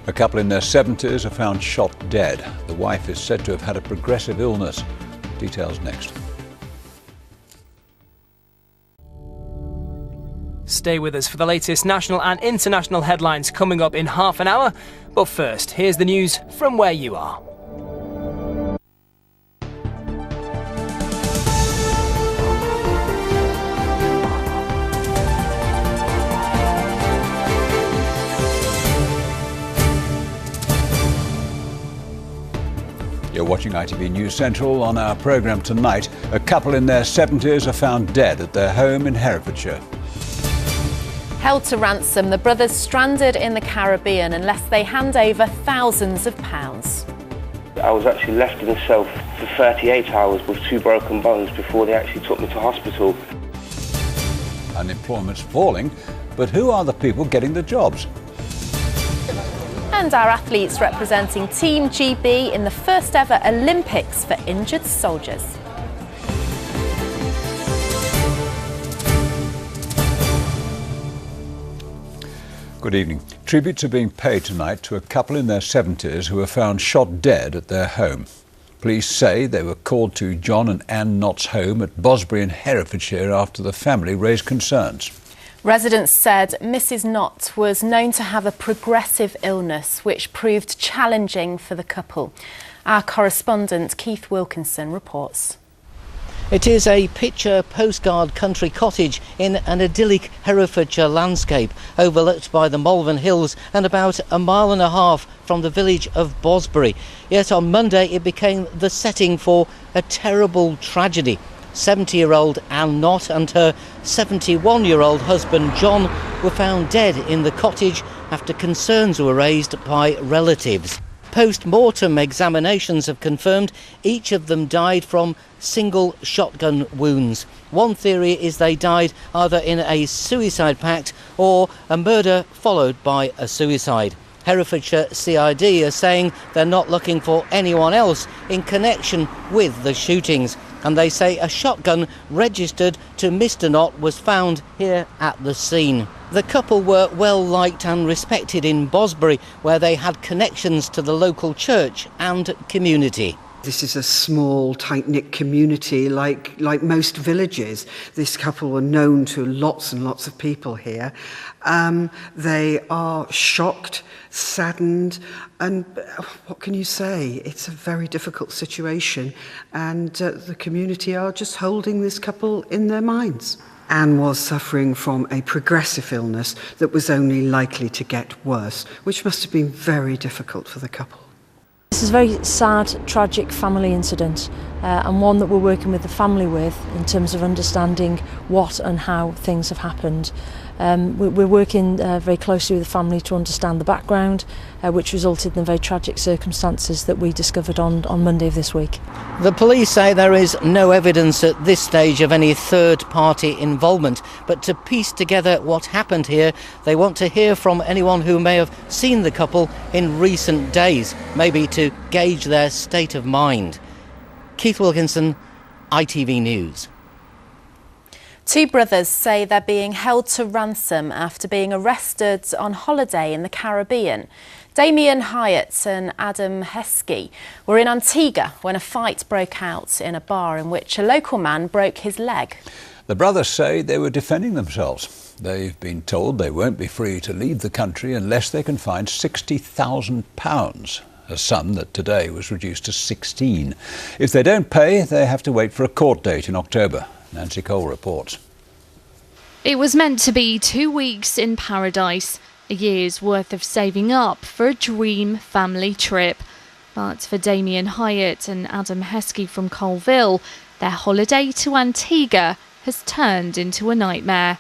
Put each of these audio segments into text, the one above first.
A couple in their 70s are found shot dead. The wife is said to have had a progressive illness. Details next. Stay with us for the latest national and international headlines coming up in half an hour. But first, here's the news from where you are. You're watching ITV News Central. On our programme tonight, a couple in their 70s are found dead at their home in Herefordshire. Held to ransom, the brothers stranded in the Caribbean unless they hand over thousands of pounds. I was actually left in a cell for 38 hours with 2 broken bones before they actually took me to hospital. Unemployment's falling, but who are the people getting the jobs? And our athletes representing Team GB in the first ever Olympics for injured soldiers. Good evening. Tributes are being paid tonight to a couple in their 70s who were found shot dead at their home. Police say they were called to John and Anne Knott's home at Bosbury in Herefordshire after the family raised concerns. Residents said Mrs. Knott was known to have a progressive illness which proved challenging for the couple. Our correspondent Keith Wilkinson reports. It is a picture postcard country cottage in an idyllic Herefordshire landscape overlooked by the Malvern Hills and about a mile and a half from the village of Bosbury. Yet on Monday it became the setting for a terrible tragedy. 70-year-old Anne Knott and her 71-year-old husband John were found dead in the cottage after concerns were raised by relatives. Post-mortem examinations have confirmed each of them died from single shotgun wounds. One theory is they died either in a suicide pact or a murder followed by a suicide. Herefordshire CID are saying they're not looking for anyone else in connection with the shootings. And they say a shotgun registered to Mr. Knott was found here at the scene. The couple were well liked and respected in Bosbury, where they had connections to the local church and community. This is a small, tight-knit community like most villages. This couple were known to lots and lots of people here. They are shocked, saddened, and what can you say? It's a very difficult situation, and the community are just holding this couple in their minds. Anne was suffering from a progressive illness that was only likely to get worse, which must have been very difficult for the couple. This is a very sad, tragic family incident and one that we're working with the family with in terms of understanding what and how things have happened. We're working very closely with the family to understand the background, which resulted in the very tragic circumstances that we discovered on Monday of this week. The police say there is no evidence at this stage of any third-party involvement, but to piece together what happened here, they want to hear from anyone who may have seen the couple in recent days, maybe to gauge their state of mind. Keith Wilkinson, ITV News. 2 brothers say they're being held to ransom after being arrested on holiday in the Caribbean. Damien Hyatt and Adam Heskey were in Antigua when a fight broke out in a bar in which a local man broke his leg. The brothers say they were defending themselves. They've been told they won't be free to leave the country unless they can find £60,000, a sum that today was reduced to 16. If they don't pay, they have to wait for a court date in October. Nancy Cole reports. It was meant to be 2 weeks in paradise, a year's worth of saving up for a dream family trip. But for Damien Hyatt and Adam Heskey from Colville, their holiday to Antigua has turned into a nightmare.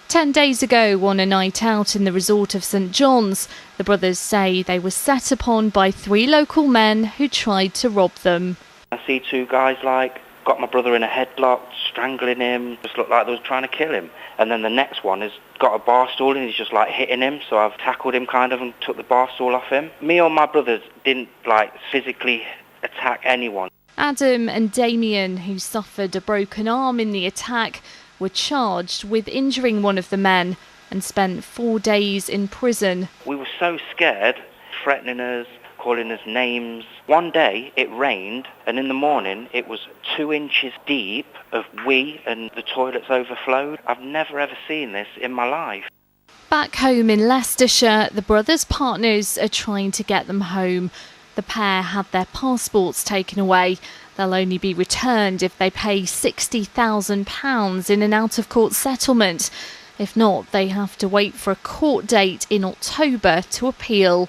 10 days ago, on a night out in the resort of St John's, the brothers say they were set upon by 3 local men who tried to rob them. I see 2 guys got my brother in a headlock, strangling him, just looked like they was trying to kill him. And then the next one has got a bar stool and he's just hitting him, so I've tackled him kind of and took the bar stool off him. Me or my brothers didn't physically attack anyone. Adam and Damien, who suffered a broken arm in the attack, were charged with injuring one of the men and spent 4 days in prison. We were so scared, threatening us, calling us names. One day it rained, and in the morning it was 2 inches deep of wee and the toilets overflowed. I've never ever seen this in my life. Back home in Leicestershire, the brothers' partners are trying to get them home. The pair had their passports taken away. They'll only be returned if they pay £60,000 in an out-of-court settlement. If not, they have to wait for a court date in October to appeal.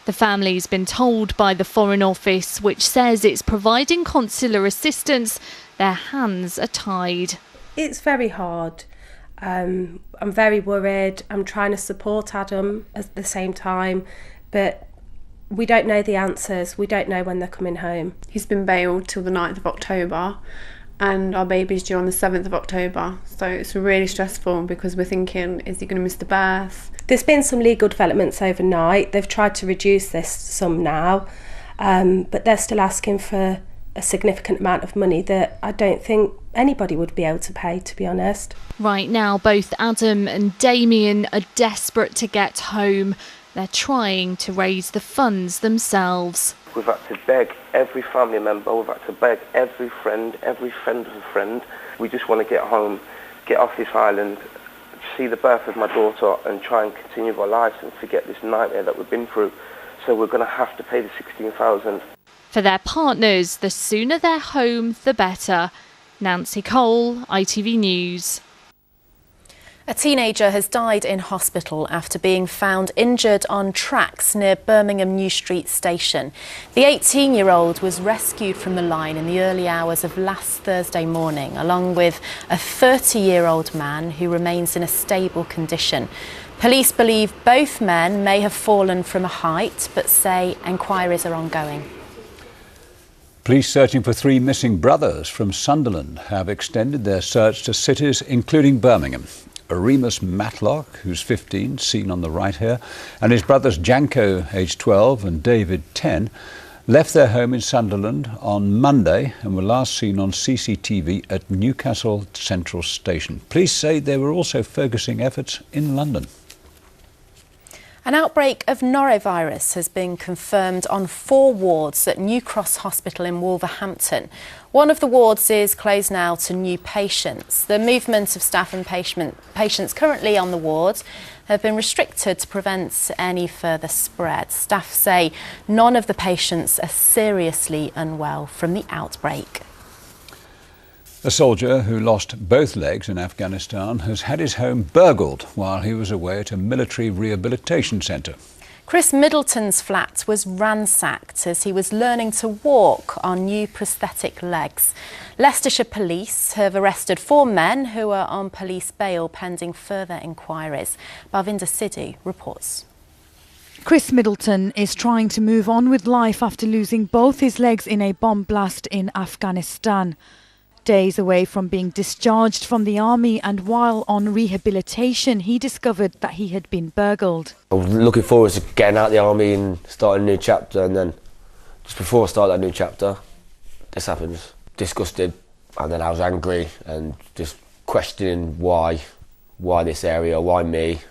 The family's been told by the Foreign Office, which says it's providing consular assistance, their hands are tied. It's very hard. I'm very worried. I'm trying to support Adam at the same time, but we don't know the answers. We don't know when they're coming home. He's been bailed till the 9th of October and our baby's due on the 7th of October. So it's really stressful because we're thinking, is he going to miss the birth? There's been some legal developments overnight. They've tried to reduce this some now, but they're still asking for a significant amount of money that I don't think anybody would be able to pay, to be honest. Right now, both Adam and Damien are desperate to get home. They're trying to raise the funds themselves. We've had to beg every family member, we've had to beg every friend of a friend. We just want to get home, get off this island, see the birth of my daughter and try and continue our lives and forget this nightmare that we've been through. So we're going to have to pay the £16,000. For their partners, the sooner they're home, the better. Nancy Cole, ITV News. A teenager has died in hospital after being found injured on tracks near Birmingham New Street Station. The 18-year-old was rescued from the line in the early hours of last Thursday morning, along with a 30-year-old man who remains in a stable condition. Police believe both men may have fallen from a height, but say enquiries are ongoing. Police searching for 3 missing brothers from Sunderland have extended their search to cities including Birmingham. Remus Matlock, who's 15, seen on the right here, and his brothers Janko, aged 12, and David, 10, left their home in Sunderland on Monday and were last seen on CCTV at Newcastle Central Station. Police say they were also focusing efforts in London. An outbreak of Norovirus has been confirmed on 4 wards at New Cross Hospital in Wolverhampton. One of the wards is closed now to new patients. The movement of staff and patients currently on the ward have been restricted to prevent any further spread. Staff say none of the patients are seriously unwell from the outbreak. A soldier who lost both legs in Afghanistan has had his home burgled while he was away at a military rehabilitation centre. Chris Middleton's flat was ransacked as he was learning to walk on new prosthetic legs. Leicestershire police have arrested 4 men who are on police bail pending further inquiries. Bhavinder Sidhu reports. Chris Middleton is trying to move on with life after losing both his legs in a bomb blast in Afghanistan. Days away from being discharged from the army and while on rehabilitation, he discovered that he had been burgled. I was looking forward to getting out of the army and starting a new chapter, and then just before I started that new chapter, this happens. Disgusted, and then I was angry and just questioning why this area, why me.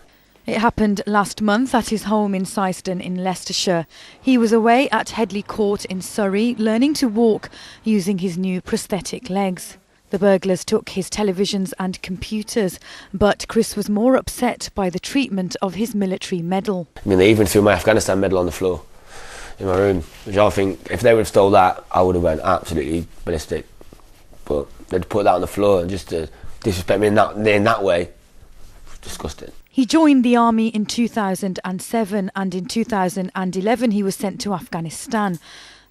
It happened last month at his home in Syston in Leicestershire. He was away at Headley Court in Surrey, learning to walk using his new prosthetic legs. The burglars took his televisions and computers, but Chris was more upset by the treatment of his military medal. I mean, they even threw my Afghanistan medal on the floor in my room, which I think if they would have stole that, I would have went absolutely ballistic. But they'd put that on the floor and just to disrespect me in that way, disgusting. He joined the army in 2007 and in 2011 he was sent to Afghanistan.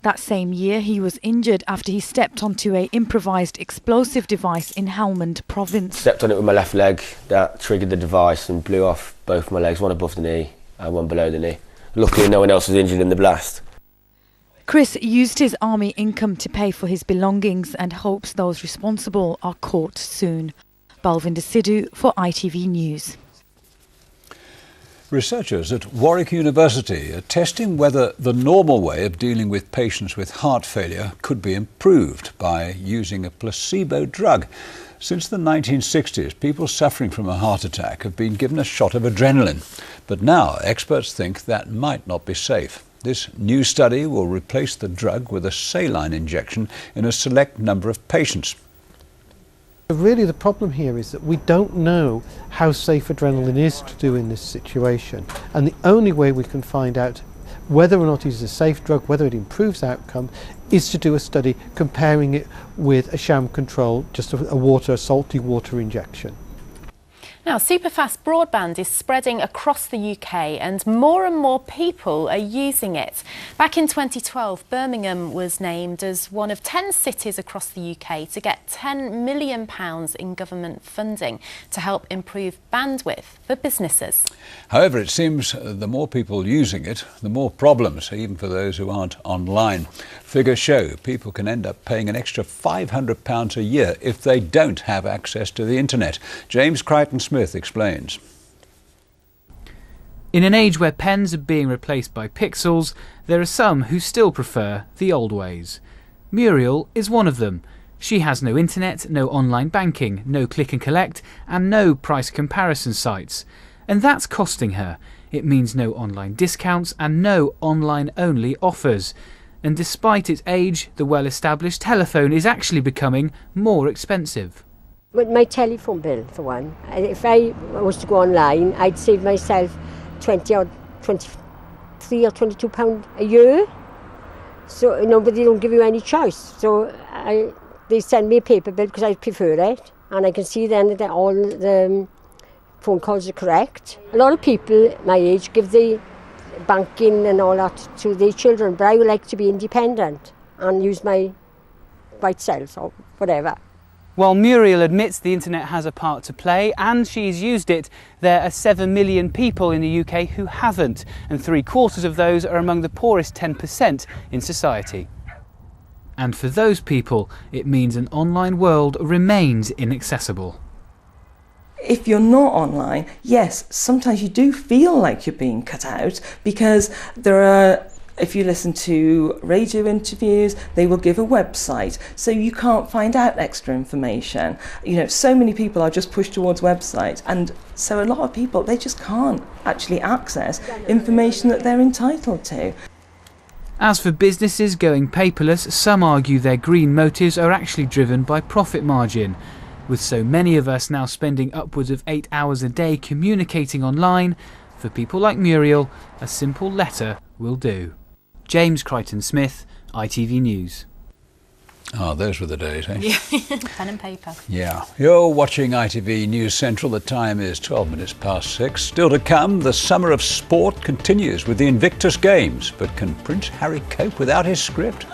That same year he was injured after he stepped onto an improvised explosive device in Helmand province. Stepped on it with my left leg, that triggered the device and blew off both my legs, one above the knee and one below the knee. Luckily no one else was injured in the blast. Chris used his army income to pay for his belongings and hopes those responsible are caught soon. Bhavinder Sidhu for ITV News. Researchers at Warwick University are testing whether the normal way of dealing with patients with heart failure could be improved by using a placebo drug. Since the 1960s, people suffering from a heart attack have been given a shot of adrenaline. But now experts think that might not be safe. This new study will replace the drug with a saline injection in a select number of patients. Really the problem here is that we don't know how safe adrenaline is to do in this situation, and the only way we can find out whether or not it is a safe drug, whether it improves outcome, is to do a study comparing it with a sham control, just a salty water injection. Now, superfast broadband is spreading across the UK and more people are using it. Back in 2012, Birmingham was named as one of 10 cities across the UK to get £10 million in government funding to help improve bandwidth for businesses. However, it seems the more people using it, the more problems, even for those who aren't online. Figures show people can end up paying an extra £500 a year if they don't have access to the internet. James Crichton-Smith explains. In an age where pens are being replaced by pixels, there are some who still prefer the old ways. Muriel is one of them. She has no internet, no online banking, no click and collect, and no price comparison sites. And that's costing her. It means no online discounts and no online-only offers. And despite its age, the well-established telephone is actually becoming more expensive. With my telephone bill, for one, if I was to go online, I'd save myself 23 or £22 a year. So, but they don't give you any choice. So they send me a paper bill because I prefer it, and I can see then that all the phone calls are correct. A lot of people my age give the banking and all that to their children, but I would like to be independent and use my right self or whatever. While Muriel admits the internet has a part to play and she's used it, there are 7 million people in the UK who haven't, and 3/4 of those are among the poorest 10% in society. And for those people, it means an online world remains inaccessible. If you're not online, yes, sometimes you do feel like you're being cut out, because there are, if you listen to radio interviews, they will give a website, so you can't find out extra information. You know, so many people are just pushed towards websites, and so a lot of people, they just can't actually access information that they're entitled to. As for businesses going paperless, some argue their green motives are actually driven by profit margin. With so many of us now spending upwards of 8 hours a day communicating online, for people like Muriel, a simple letter will do. James Crichton-Smith, ITV News. Oh, those were the days, eh? Yeah. Pen and paper. Yeah. You're watching ITV News Central. The time is 12 minutes past 6. Still to come, the summer of sport continues with the Invictus Games. But can Prince Harry cope without his script?